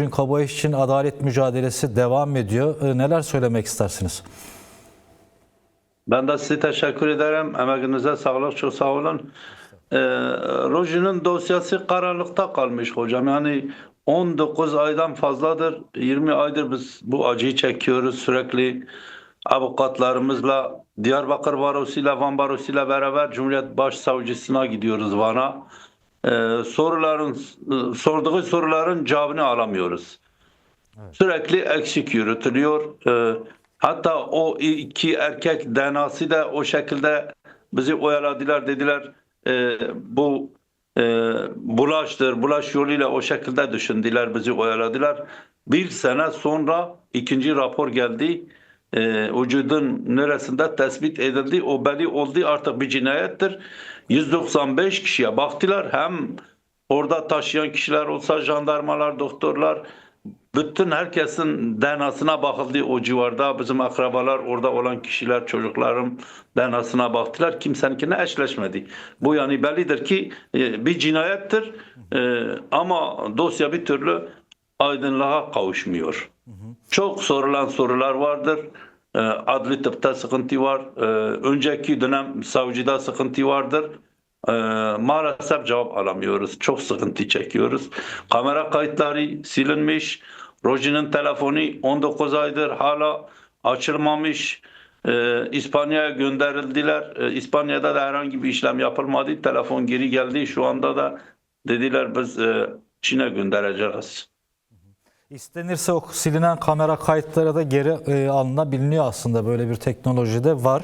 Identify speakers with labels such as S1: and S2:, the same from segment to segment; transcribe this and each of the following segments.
S1: Rojin Kabayiş için adalet mücadelesi devam ediyor. Neler söylemek istersiniz?
S2: Ben de size teşekkür ederim. Emeğinize sağlık, çok sağ olun. Rojin'in dosyası karanlıkta kalmış hocam. Yani 19 aydan fazladır, 20 aydır biz bu acıyı çekiyoruz sürekli. Avukatlarımızla, Diyarbakır Barosu'yla, Van Barosu'yla beraber Cumhuriyet Başsavcısına gidiyoruz Van'a. Sorduğu soruların cevabını alamıyoruz. Sürekli eksik yürütülüyor. Hatta o iki erkek DNA'sı da o şekilde bizi oyaladılar, dediler bu bulaştır, bulaş yoluyla o şekilde düşündüler, bizi oyaladılar. Bir sene sonra ikinci rapor geldi. Vücudun neresinde tespit edildi, o belli oldu, artık bir cinayettir. 195 kişiye baktılar, hem orada taşıyan kişiler olsa, jandarmalar, doktorlar, bütün herkesin DNA'sına bakıldı o civarda. Bizim akrabalar, orada olan kişiler, çocuklarım DNA'sına baktılar. Kimseninkine eşleşmedi. Bu yani bellidir ki bir cinayettir. Ama dosya bir türlü aydınlığa kavuşmuyor. Çok sorulan sorular vardır. Adli tıpta sıkıntı var. Önceki dönem savcıda sıkıntı vardır. Maalesef cevap alamıyoruz. Çok sıkıntı çekiyoruz. Kamera kayıtları silinmiş. Rojin'in telefonu 19 aydır hala açılmamış. İspanya'ya gönderildiler. İspanya'da da herhangi bir işlem yapılmadı. Telefon geri geldi. Şu anda da dediler biz Çin'e göndereceğiz.
S1: İstenirse o silinen kamera kayıtları da geri alınabiliyor aslında. Böyle bir teknoloji de var.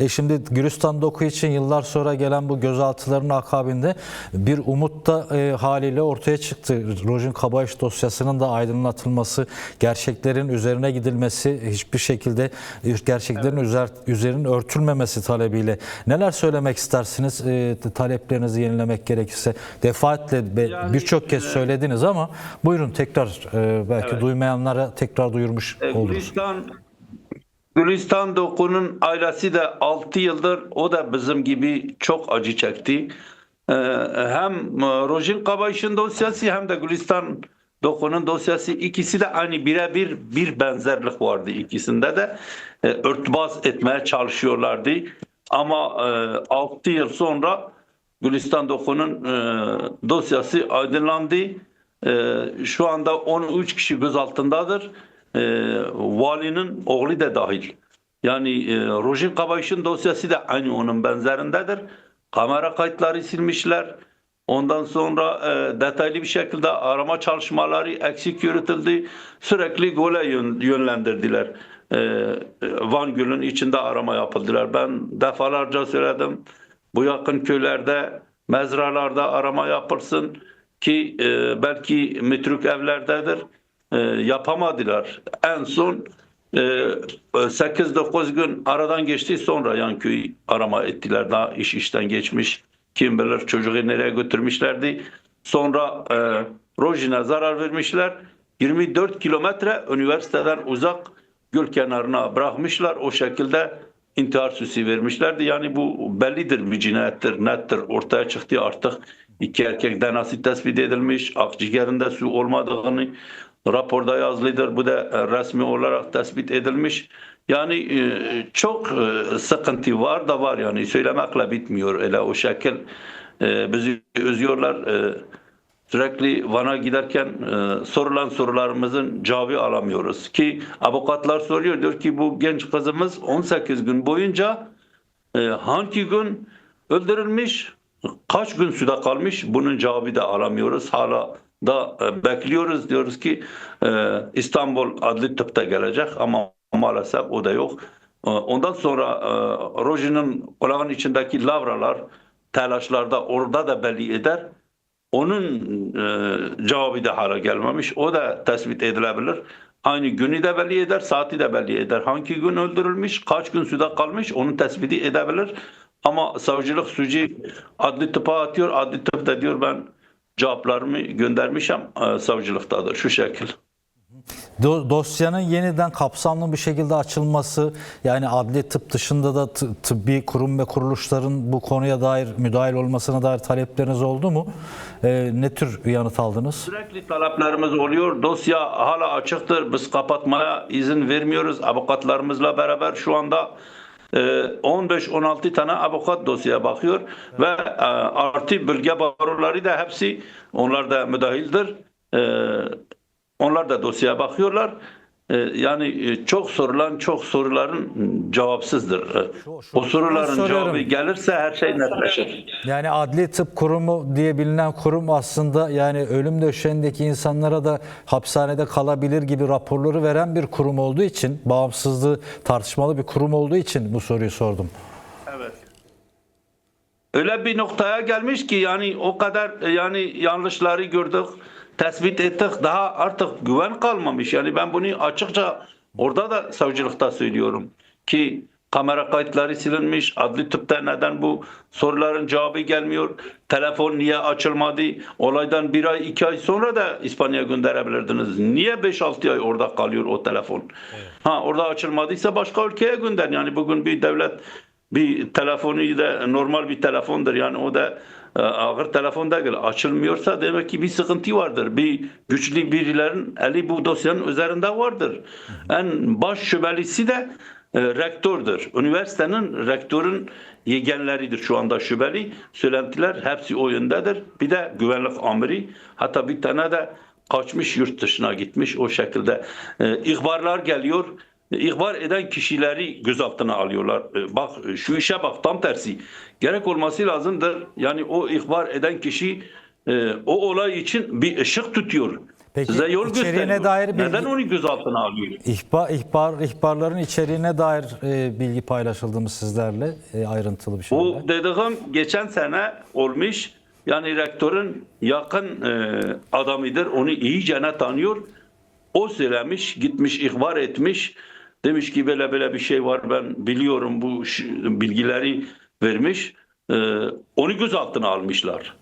S1: Şimdi Gülistan Doku için yıllar sonra gelen bu gözaltıların akabinde bir umut da haliyle ortaya çıktı. Rojin Kabayiş dosyasının da aydınlatılması, gerçeklerin üzerine gidilmesi, hiçbir şekilde gerçeklerin üzerinin örtülmemesi talebiyle. Neler söylemek istersiniz? Taleplerinizi yenilemek gerekirse. Defaatle birçok kez söylediniz ama buyurun tekrar belki duymayanlara tekrar duyurmuş oluruz.
S2: Gülistan Doku'nun ailesi de 6 yıldır, o da bizim gibi çok acı çekti. Hem Rojin Kabayiş'in dosyası hem de Gülistan Doku'nun dosyası, ikisi de aynı, birebir bir benzerlik vardı ikisinde de. Örtbas etmeye çalışıyorlardı. Ama 6 yıl sonra Gülistan Doku'nun dosyası aydınlandı. Şu anda 13 kişi gözaltındadır. Valinin oğlu da dahil. Yani Rojin Kabayiş'in dosyası da aynı onun benzerindedir. Kamera kayıtları silmişler. Ondan sonra detaylı bir şekilde arama çalışmaları eksik yürütüldü. Sürekli gole yönlendirdiler. Van Gölü'nün içinde arama yapıldılar. Ben defalarca söyledim. Bu yakın köylerde, mezralarda arama yapılsın ki belki metruk evlerdedir. Yapamadılar. En son 8-9 gün aradan geçti, sonra yan köyü arama ettiler. Daha iş işten geçmiş. Kim bilir çocuğu nereye götürmüşlerdi. Sonra Rojin'e zarar vermişler. 24 kilometre üniversiteden uzak göl kenarına bırakmışlar. O şekilde intihar süsü vermişlerdi. Yani bu bellidir, bir cinayettir, nettir. Ortaya çıktı artık. İki erkek DNA'sı tespit edilmiş. Akciğerinde su olmadığını raporda yazılıdır. Bu da resmi olarak tespit edilmiş. Yani çok sıkıntı var da var, yani söylemekle bitmiyor. Öyle o şekil bizi üzüyorlar. Sürekli Van'a giderken sorulan sorularımızın cevabı alamıyoruz. Ki avukatlar soruyor, diyor ki bu genç kızımız 18 gün boyunca hangi gün öldürülmüş, kaç gün suda kalmış, bunun cevabı da alamıyoruz. Hala da bekliyoruz. Diyoruz ki İstanbul Adli Tıp'ta gelecek ama maalesef o da yok. Ondan sonra Rojin'in kulağın içindeki lavralar telaşlarda orada da belli eder. Onun cevabı da hala gelmemiş. O da tespit edilebilir. Aynı günü de belli eder, saati de belli eder. Hangi gün öldürülmüş, kaç gün suda kalmış, onu tespiti edebilir. Ama savcılık suçu adli tıpa atıyor. Adli tıp da diyor ben cevaplarımı göndermişim, savcılıktadır. Şu şekil.
S1: Dosyanın yeniden kapsamlı bir şekilde açılması, yani adli tıp dışında da tıbbi kurum ve kuruluşların bu konuya dair müdahil olmasına dair talepleriniz oldu mu? Ne tür yanıt aldınız?
S2: Sürekli taleplerimiz oluyor. Dosya hala açıktır. Biz kapatmaya izin vermiyoruz. Avukatlarımızla beraber şu anda 15-16 tane avukat dosyaya bakıyor ve artı bölge baroları da hepsi onlar da müdahildir. Onlar da dosyaya bakıyorlar. Yani çok soruların cevapsızdır. O soruların
S1: soruyorum.
S2: cevabı gelirse her şey netleşir.
S1: Yani Adli Tıp Kurumu diye bilinen kurum aslında yani ölüm döşeğindeki insanlara da hapishanede kalabilir gibi raporları veren bir kurum olduğu için, bağımsızlığı tartışmalı bir kurum olduğu için bu soruyu sordum.
S2: Evet. Öyle bir noktaya gelmiş ki yani o kadar yani yanlışları gördük, tespit ettik, daha artık güven kalmamış. Yani ben bunu açıkça orada da savcılıkta söylüyorum ki kamera kayıtları silinmiş, adli tıpta neden bu soruların cevabı gelmiyor, telefon niye açılmadı, olaydan 1 ay 2 ay sonra da İspanya'ya gönderebilirdiniz. Niye 5-6 ay orada kalıyor o telefon? Evet. Orada açılmadıysa başka ülkeye gönder. Yani bugün bir devlet bir telefonu da normal bir telefondur. Yani o da ağır telefon değil. Açılmıyorsa demek ki bir sıkıntı vardır. Bir güçlü birilerin eli bu dosyanın üzerinde vardır. En baş şüphelisi de rektördür. Üniversitenin rektörün yegenleridir şu anda şüpheli. Söylentiler hepsi o yöndedir. Bir de güvenlik amiri. Hatta bir tane de kaçmış, yurt dışına gitmiş o şekilde. İhbarlar geliyor. İhbar eden kişileri gözaltına alıyorlar. Bak şu işe bak, tam tersi. Gerek olması lazımdır. Yani o ihbar eden kişi o olay için bir ışık tutuyor.
S1: Peki,
S2: size yol gösteriyor.
S1: Dair bilgi,
S2: neden onu gözaltına alıyor?
S1: İhbarların içeriğine dair bilgi paylaşıldı mı sizlerle ayrıntılı bir şekilde?
S2: Bu dediğim geçen sene olmuş. Yani rektörün yakın adamıdır. Onu iyicene tanıyor. O söylemiş, gitmiş, ihbar etmiş. Demiş ki böyle bir şey var, ben biliyorum, bu bilgileri vermiş. Onu gözaltına almışlar.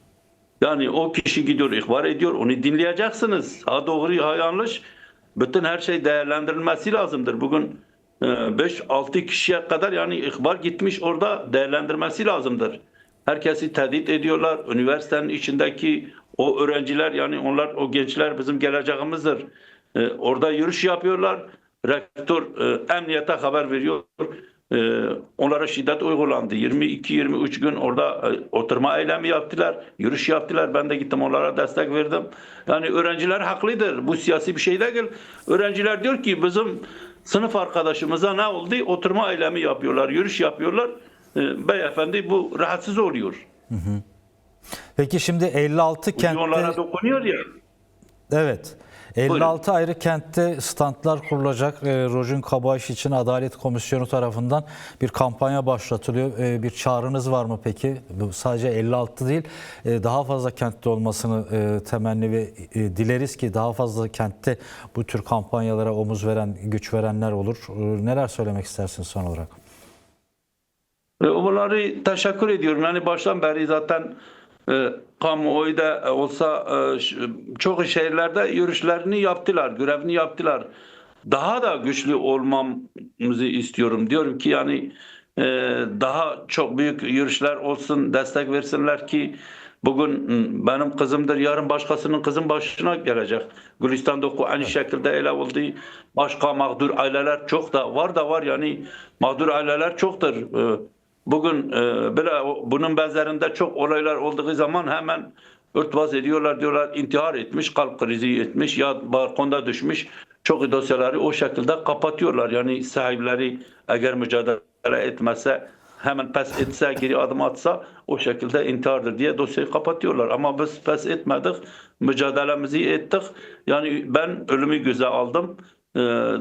S2: Yani o kişi gidiyor, ihbar ediyor, onu dinleyeceksiniz. Ha doğru, ha yanlış. Bütün her şey değerlendirilmesi lazımdır. Bugün 5-6 kişiye kadar yani ihbar gitmiş, orada değerlendirmesi lazımdır. Herkesi tehdit ediyorlar. Üniversitenin içindeki o öğrenciler, yani onlar, o gençler bizim geleceğimizdir. Orada yürüyüş yapıyorlar. Rektör emniyete haber veriyor. Onlara şiddet uygulandı. 22-23 gün orada oturma eylemi yaptılar. Yürüyüş yaptılar. Ben de gittim, onlara destek verdim. Yani öğrenciler haklıdır. Bu siyasi bir şey değil. Öğrenciler diyor ki bizim sınıf arkadaşımıza ne oldu? Oturma eylemi yapıyorlar. Yürüyüş yapıyorlar. Beyefendi bu rahatsız oluyor.
S1: Peki şimdi 56 kentte...
S2: Onlara dokunuyor ya.
S1: Evet. 56 ayrı kentte standlar kurulacak. Rojin Kabaş için Adalet Komisyonu tarafından bir kampanya başlatılıyor. Bir çağrınız var mı peki? Bu sadece 56 değil, daha fazla kentte olmasını temenni ve dileriz ki daha fazla kentte bu tür kampanyalara omuz veren, güç verenler olur. Neler söylemek istersiniz son olarak?
S2: Onları teşekkür ediyorum. Yani baştan beri zaten kamuoyu da olsa çok şehirlerde yürüyüşlerini yaptılar, görevini yaptılar. Daha da güçlü olmamızı istiyorum. Diyorum ki yani daha çok büyük yürüyüşler olsun, destek versinler ki bugün benim kızımdır, yarın başkasının kızın başına gelecek. Gülistan Doku aynı şekilde ele oldu. Başka mağdur aileler çok da var yani mağdur aileler çoktur. Bugün böyle bunun benzerinde çok olaylar olduğu zaman hemen örtbas ediyorlar, diyorlar intihar etmiş, kalp krizi etmiş ya balkonda düşmüş. Çok dosyaları o şekilde kapatıyorlar. Yani sahipleri eğer mücadele etmezse, hemen pes etse, geri adım atsa o şekilde intihardır diye dosyayı kapatıyorlar. Ama biz pes etmedik, mücadelemizi ettik. Yani ben ölümü göze aldım.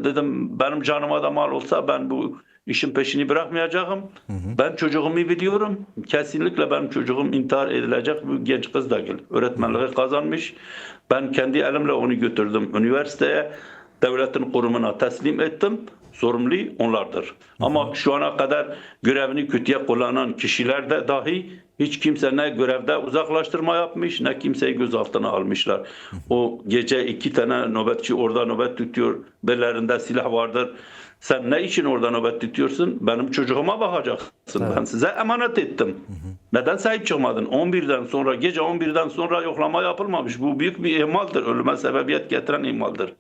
S2: Dedim benim canıma da mal olsa ben bu işin peşini bırakmayacağım. Ben çocuğumu biliyorum. Kesinlikle benim çocuğum intihar edilecek bir genç kız değil. Öğretmenliği kazanmış. Ben kendi elimle onu götürdüm üniversiteye. Devletin kurumuna teslim ettim. Sorumlu onlardır. Ama şu ana kadar görevini kötüye kullanan kişiler de dahi hiç kimse ne görevde uzaklaştırma yapmış ne kimseyi gözaltına almışlar. O gece 2 tane nöbetçi orada nöbet tutuyor. Bellerinde silah vardır. Sen ne için orada nöbet tutuyorsun? Benim çocuğuma bakacaksın.
S1: Evet.
S2: Ben size emanet ettim. Neden sahip çıkmadın? 11'den sonra, gece 11'den sonra yoklama yapılmamış. Bu büyük bir ihmaldir. Ölüme sebebiyet getiren ihmaldir.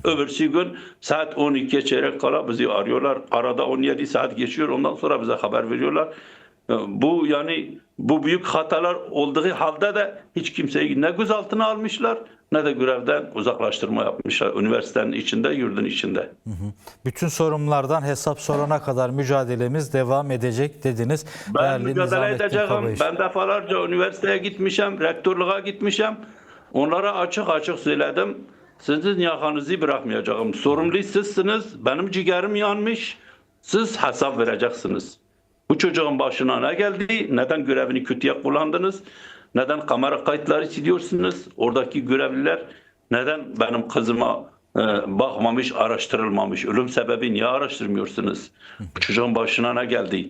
S2: Öbürsü gün saat 12'ye çeyrek kala bizi arıyorlar. Arada 17 saat geçiyor. Ondan sonra bize haber veriyorlar. Bu yani bu büyük hatalar olduğu halde de hiç kimseyi ne gözaltına almışlar ne de görevden uzaklaştırma yapmışlar. Üniversitenin içinde, yurdun içinde.
S1: Bütün sorunlardan hesap sorana kadar mücadelemiz devam edecek dediniz.
S2: Ben
S1: Değerli
S2: mücadele
S1: Nizamettin
S2: edeceğim.
S1: Kabayış.
S2: Ben defalarca üniversiteye gitmişim, rektörlüğe gitmişim. Onlara açık açık söyledim. Sizin yakanızı bırakmayacağım. Sorumlu sizsiniz. Benim ciğerim yanmış. Siz hesap vereceksiniz. Bu çocuğun başına ne geldi? Neden görevini kötüye kullandınız? Neden kamera kayıtları siliyorsunuz? Oradaki görevliler neden benim kızıma bakmamış, araştırılmamış? Ölüm sebebi niye araştırmıyorsunuz? Bu çocuğun başına ne geldi?